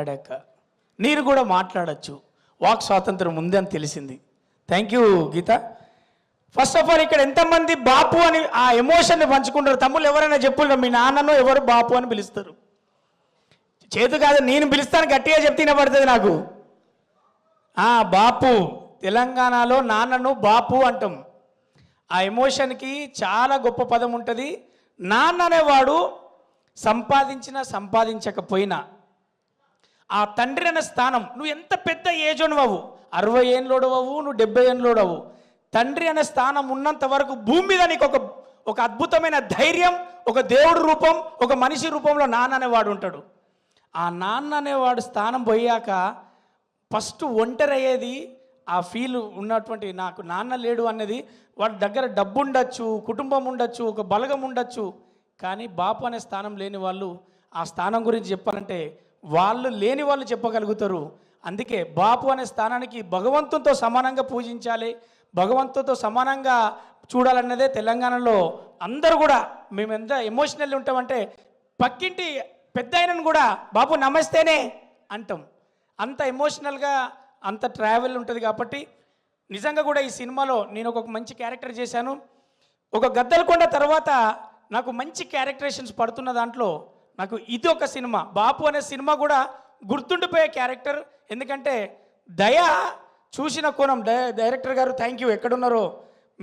మాట్లాడాక మీరు కూడా మాట్లాడచ్చు, వాక్ స్వాతంత్రం ఉంది అని తెలిసింది. Thank you Geeta. First of all ఇక్కడ ఎంతమంది బాపు అని ఆ ఎమోషన్ని పంచుకుంటారు? తమ్ముళ్ళు ఎవరైనా చెప్పుంటారు మీ నాన్నను ఎవరు బాపు అని పిలుస్తారు? చేతు కాదు, నేను పిలుస్తాను, గట్టిగా చెప్తే వినపడుతుంది నాకు. బాపు, తెలంగాణలో నాన్నను బాపు అంటాం. ఆ ఎమోషన్కి చాలా గొప్ప పదం ఉంటుంది. నాన్న అనేవాడు సంపాదించినా సంపాదించకపోయినా ఆ తండ్రి అనే స్థానం, నువ్వు ఎంత పెద్ద ఏజ్ అవ్వు, 60 ఏళ్ళోడు అవ్వు, నువ్వు 70 ఏళ్ళోడు అవ్వు, తండ్రి అనే స్థానం ఉన్నంత వరకు భూమి మీద నీకు ఒక అద్భుతమైన ధైర్యం, ఒక దేవుడి రూపం, ఒక మనిషి రూపంలో నాన్న అనేవాడు ఉంటాడు. ఆ నాన్న అనేవాడు స్థానం పోయాక ఫస్ట్ ఒంటరి అయ్యేది ఆ ఫీల్ ఉన్నటువంటి, నాకు నాన్న లేడు అన్నది. వాడి దగ్గర డబ్బు ఉండొచ్చు, కుటుంబం ఉండొచ్చు, ఒక బలగం ఉండొచ్చు, కానీ బాపు అనే స్థానం లేని వాళ్ళు ఆ స్థానం గురించి చెప్పాలంటే వాళ్ళు లేని వాళ్ళు చెప్పగలుగుతారు. అందుకే బాపు అనే స్థానానికి భగవంతునితో సమానంగా పూజించాలి, భగవంతుతో సమానంగా చూడాలన్నదే తెలంగాణలో అందరూ కూడా. మేము ఎంత ఎమోషనల్ ఉంటామంటే పక్కింటి పెద్ద ఆయనను కూడా బాపు నమస్తేనే అంటాం. అంత ఎమోషనల్గా అంత ట్రావెల్ ఉంటుంది. కాబట్టి నిజంగా కూడా ఈ సినిమాలో నేను ఒక మంచి క్యారెక్టర్ చేశాను. ఒక గద్దలకొండ తర్వాత నాకు మంచి క్యారెక్టరేషన్స్ పడుతున్న దాంట్లో నాకు ఇది ఒక సినిమా, బాపు అనే సినిమా కూడా గుర్తుండిపోయే క్యారెక్టర్. ఎందుకంటే దయ చూసిన కోణం, డైరెక్టర్ గారు థ్యాంక్ యూ, ఎక్కడున్నారో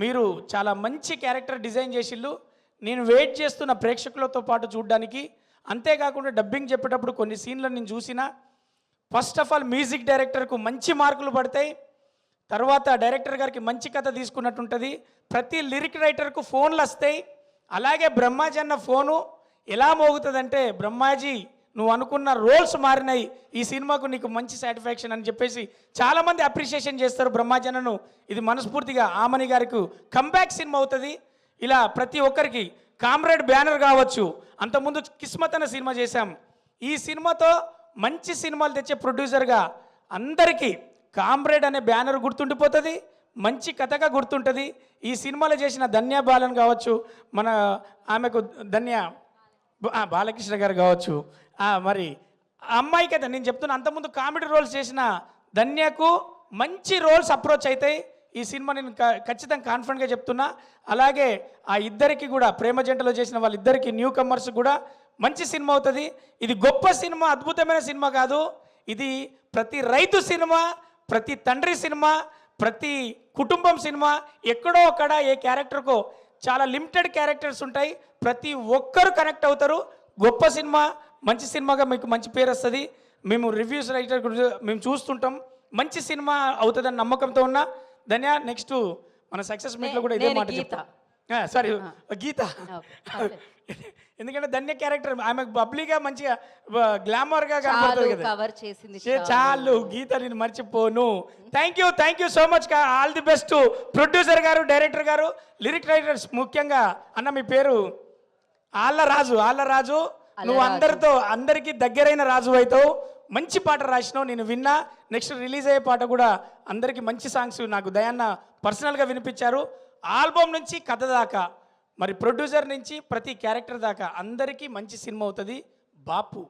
మీరు చాలా మంచి క్యారెక్టర్ డిజైన్ చేసిళ్ళు. నేను వెయిట్ చేస్తున్న ప్రేక్షకులతో పాటు చూడడానికి. అంతేకాకుండా డబ్బింగ్ చెప్పేటప్పుడు కొన్ని సీన్లను నేను చూసిన. ఫస్ట్ ఆఫ్ ఆల్ మ్యూజిక్ డైరెక్టర్కు మంచి మార్కులు పడతాయి, తర్వాత డైరెక్టర్ గారికి మంచి కథ తీసుకున్నట్టు ఉంటుంది. ప్రతి లిరిక్ రైటర్కు ఫోన్లు వస్తాయి. అలాగే బ్రహ్మాజీ అన్న ఫోను ఎలా మోగుతుందంటే, బ్రహ్మాజీ నువ్వు అనుకున్న రోల్స్ మారినాయి, ఈ సినిమాకు నీకు మంచి సాటిస్ఫాక్షన్ అని చెప్పేసి చాలామంది అప్రిషియేషన్ చేస్తారు బ్రహ్మాజీ అన్నను. ఇది మనస్ఫూర్తిగా ఆమని గారికి కంబ్యాక్ సినిమా అవుతుంది. ఇలా ప్రతి ఒక్కరికి కామ్రేడ్ బ్యానర్ కావచ్చు, అంతకుముందు కిస్మత్ అనే సినిమా చేశాం. ఈ సినిమాతో మంచి సినిమాలు తెచ్చే ప్రొడ్యూసర్గా అందరికీ కామ్రేడ్ అనే బ్యానర్ గుర్తుండిపోతుంది, మంచి కథగా గుర్తుంటుంది. ఈ సినిమాలో చేసిన ధన్య బాలన్ కావచ్చు, మన ఆమెకు ధన్య బాలకృష్ణ గారు కావచ్చు, మరి అమ్మాయి కదా నేను చెప్తున్నా, అంతకుముందు కామెడీ రోల్స్ చేసిన ధన్యకు మంచి రోల్స్ అప్రోచ్ అవుతాయి. ఈ సినిమా నేను ఖచ్చితంగా కాన్ఫిడెంట్గా చెప్తున్నా. అలాగే ఆ ఇద్దరికి కూడా ప్రేమ జంటలో చేసిన వాళ్ళిద్దరికి న్యూ కమర్స్ కూడా మంచి సినిమా అవుతుంది. ఇది గొప్ప సినిమా, అద్భుతమైన సినిమా కాదు, ఇది ప్రతి రైతు సినిమా, ప్రతి తండ్రి సినిమా, ప్రతి కుటుంబం సినిమా. ఎక్కడో అక్కడ ఏ క్యారెక్టర్కో చాలా లిమిటెడ్ క్యారెక్టర్స్ ఉంటాయి, ప్రతి ఒక్కరు కనెక్ట్ అవుతారు. గొప్ప సినిమా, మంచి సినిమాగా మీకు మంచి పేరు వస్తుంది. మేము రివ్యూస్ రైటర్ మేము చూస్తుంటాం, మంచి సినిమా అవుతుందని నమ్మకంతో ఉన్నా. ధన్య, నెక్స్ట్ మన సక్సెస్ మీట్లో కూడా ఇదే మాట చెప్తా. సారీ గీత, ఎందుకంటే ధన్య క్యారెక్టర్ ఆమె బబ్లీగా మంచిగా గ్లామర్గా కనబడుతుంది కదా. చాలు గీత, నేను మర్చిపోను. Thank you so much. All the best producer గారు, డైరెక్టర్ గారు, లిరిక్ రైటర్స్. ముఖ్యంగా అన్న మీ పేరు ఆళ్ళరాజు. నువ్వు అందరికీ దగ్గరైన రాజు అవుతావు. మంచి పాట రాసినావు, నేను విన్నా. నెక్స్ట్ రిలీజ్ అయ్యే పాట కూడా అందరికీ మంచి సాంగ్స్ నాకు దయాన్న పర్సనల్గా వినిపించారు. ఆల్బమ్ నుంచి కథ దాకా, మరి ప్రొడ్యూసర్ నుంచి ప్రతి క్యారెక్టర్ దాకా అందరికీ మంచి సినిమా అవుతుంది. బాపు.